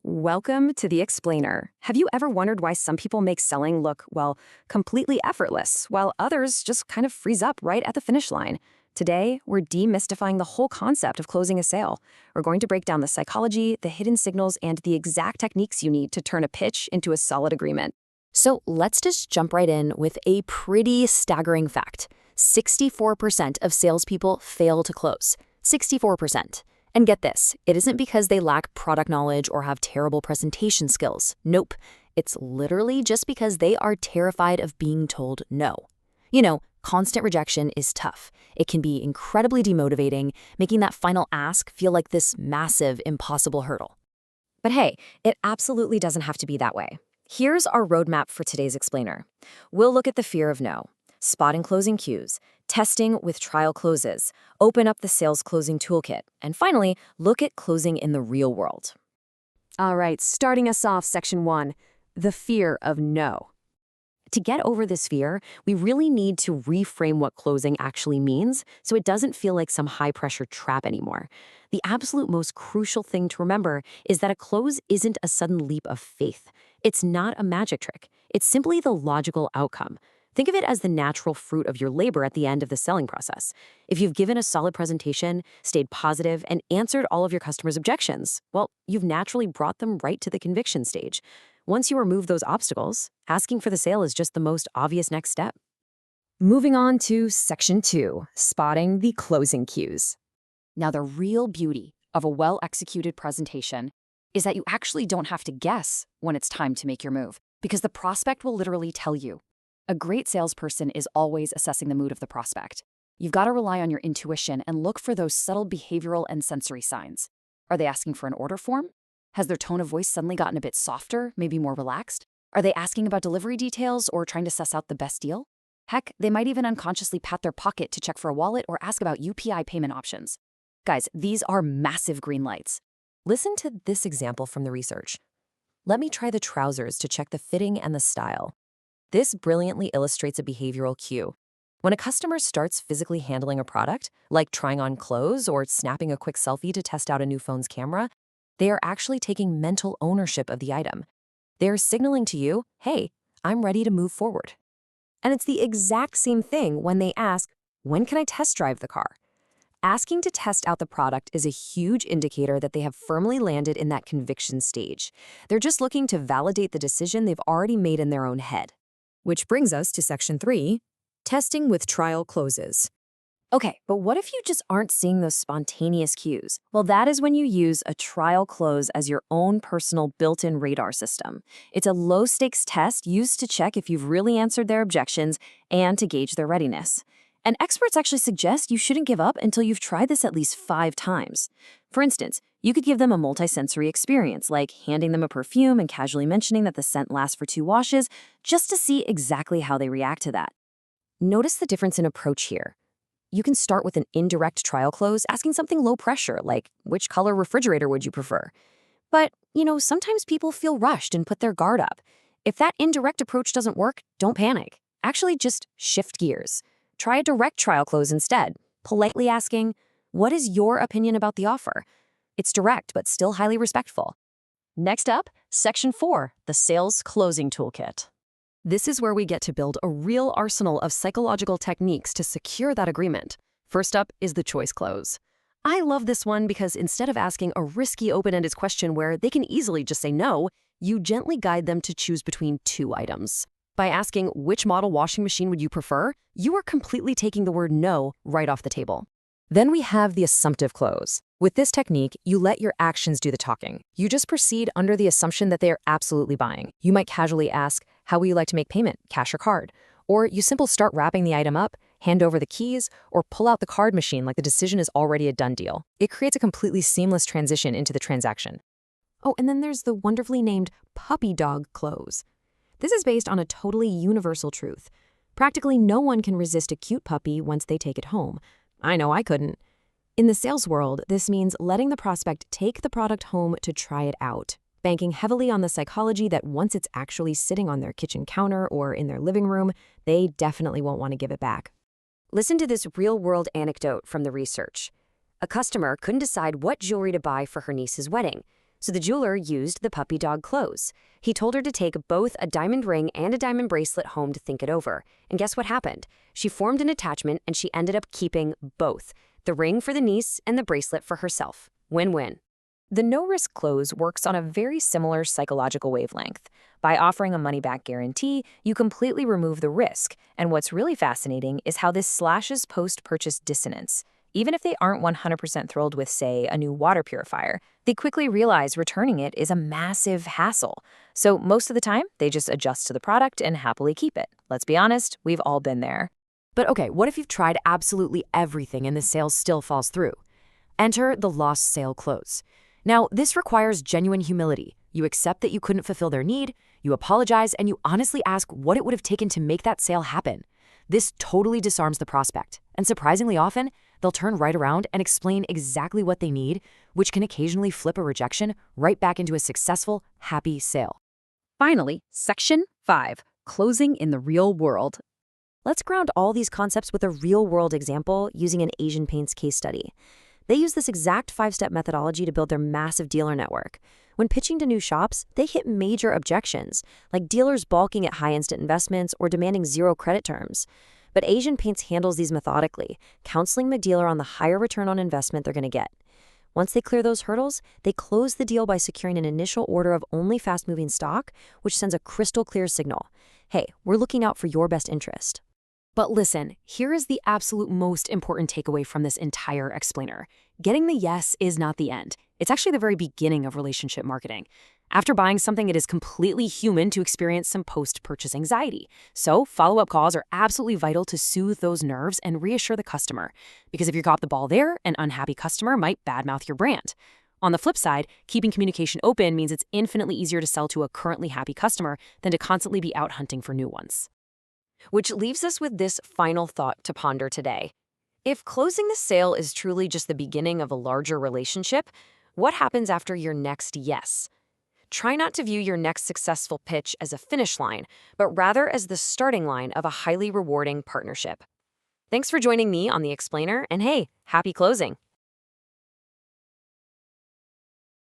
Welcome to The Explainer. Have you ever wondered why some people make selling look, well, completely effortless, while others just kind of freeze up right at the finish line? Today, we're demystifying the whole concept of closing a sale. We're going to break down the psychology, the hidden signals, and the exact techniques you need to turn a pitch into a solid agreement. So let's just jump right in with a pretty staggering fact. 64% of salespeople fail to close. 64%. And get this, it isn't because they lack product knowledge or have terrible presentation skills. Nope. It's literally just because they are terrified of being told no. Constant rejection is tough. It can be incredibly demotivating, making that final ask feel like this massive, impossible hurdle. But hey, it absolutely doesn't have to be that way. Here's our roadmap for today's explainer. We'll look at the fear of no, spotting closing cues, testing with trial closes, open up the sales closing toolkit, and finally, look at closing in the real world. All right, starting us off, section 1, the fear of no. To get over this fear, we really need to reframe what closing actually means so it doesn't feel like some high-pressure trap anymore. The absolute most crucial thing to remember is that a close isn't a sudden leap of faith. It's not a magic trick. It's simply the logical outcome. Think of it as the natural fruit of your labor at the end of the selling process. If you've given a solid presentation, stayed positive, and answered all of your customers' objections, well, you've naturally brought them right to the conviction stage. Once you remove those obstacles, asking for the sale is just the most obvious next step. Moving on to section 2, spotting the closing cues. Now, the real beauty of a well-executed presentation is that you actually don't have to guess when it's time to make your move, because the prospect will literally tell you. A great salesperson is always assessing the mood of the prospect. You've got to rely on your intuition and look for those subtle behavioral and sensory signs. Are they asking for an order form? Has their tone of voice suddenly gotten a bit softer, maybe more relaxed? Are they asking about delivery details or trying to suss out the best deal? Heck, they might even unconsciously pat their pocket to check for a wallet or ask about UPI payment options. Guys, these are massive green lights. Listen to this example from the research. Let me try the trousers to check the fitting and the style. This brilliantly illustrates a behavioral cue. When a customer starts physically handling a product, like trying on clothes or snapping a quick selfie to test out a new phone's camera, they are actually taking mental ownership of the item. They are signaling to you, hey, I'm ready to move forward. And it's the exact same thing when they ask, when can I test drive the car? Asking to test out the product is a huge indicator that they have firmly landed in that conviction stage. They're just looking to validate the decision they've already made in their own head. Which brings us to section 3, testing with trial closes. Okay, but what if you just aren't seeing those spontaneous cues? Well, that is when you use a trial close as your own personal built-in radar system. It's a low-stakes test used to check if you've really answered their objections and to gauge their readiness. And experts actually suggest you shouldn't give up until you've tried this at least 5 times. For instance, you could give them a multisensory experience, like handing them a perfume and casually mentioning that the scent lasts for 2 washes, just to see exactly how they react to that. Notice the difference in approach here. You can start with an indirect trial close, asking something low pressure, like, which color refrigerator would you prefer? But, sometimes people feel rushed and put their guard up. If that indirect approach doesn't work, don't panic. Actually, just shift gears. Try a direct trial close instead, politely asking, what is your opinion about the offer? It's direct, but still highly respectful. Next up, section 4, the sales closing toolkit. This is where we get to build a real arsenal of psychological techniques to secure that agreement. First up is the choice close. I love this one because instead of asking a risky open-ended question where they can easily just say no, you gently guide them to choose between 2 items. By asking which model washing machine would you prefer, you are completely taking the word no right off the table. Then we have the assumptive close. With this technique, you let your actions do the talking. You just proceed under the assumption that they are absolutely buying. You might casually ask, how will you like to make payment, cash or card? Or you simply start wrapping the item up, hand over the keys, or pull out the card machine like the decision is already a done deal. It creates a completely seamless transition into the transaction. Oh, and then there's the wonderfully named puppy dog close. This is based on a totally universal truth. Practically no one can resist a cute puppy once they take it home. I know I couldn't. In the sales world, this means letting the prospect take the product home to try it out, banking heavily on the psychology that once it's actually sitting on their kitchen counter or in their living room, they definitely won't want to give it back. Listen to this real-world anecdote from the research. A customer couldn't decide what jewelry to buy for her niece's wedding. So the jeweler used the puppy dog clothes. He told her to take both a diamond ring and a diamond bracelet home to think it over. And guess what happened? She formed an attachment and she ended up keeping both, the ring for the niece and the bracelet for herself. Win-win. The no-risk close works on a very similar psychological wavelength. By offering a money-back guarantee, you completely remove the risk. And what's really fascinating is how this slashes post-purchase dissonance. Even if they aren't 100% thrilled with, say, a new water purifier, they quickly realize returning it is a massive hassle. So most of the time, they just adjust to the product and happily keep it. Let's be honest, we've all been there. But okay, what if you've tried absolutely everything and the sale still falls through? Enter the lost sale close. Now, this requires genuine humility. You accept that you couldn't fulfill their need, you apologize, and you honestly ask what it would have taken to make that sale happen. This totally disarms the prospect, and surprisingly often, they'll turn right around and explain exactly what they need, which can occasionally flip a rejection right back into a successful, happy sale. Finally, Section 5, Closing in the Real World. Let's ground all these concepts with a real-world example using an Asian Paints case study. They use this exact 5-step methodology to build their massive dealer network. When pitching to new shops, they hit major objections, like dealers balking at high instant investments or demanding zero credit terms. But Asian Paints handles these methodically, counseling the dealer on the higher return on investment they're going to get. Once they clear those hurdles, they close the deal by securing an initial order of only fast-moving stock, which sends a crystal clear signal. Hey, we're looking out for your best interest. But listen, here is the absolute most important takeaway from this entire explainer. Getting the yes is not the end. It's actually the very beginning of relationship marketing. After buying something, it is completely human to experience some post-purchase anxiety. So follow-up calls are absolutely vital to soothe those nerves and reassure the customer. Because if you got the ball there, an unhappy customer might badmouth your brand. On the flip side, keeping communication open means it's infinitely easier to sell to a currently happy customer than to constantly be out hunting for new ones. Which leaves us with this final thought to ponder today. If closing the sale is truly just the beginning of a larger relationship, what happens after your next yes? Try not to view your next successful pitch as a finish line, but rather as the starting line of a highly rewarding partnership. Thanks for joining me on The Explainer, and hey, happy closing!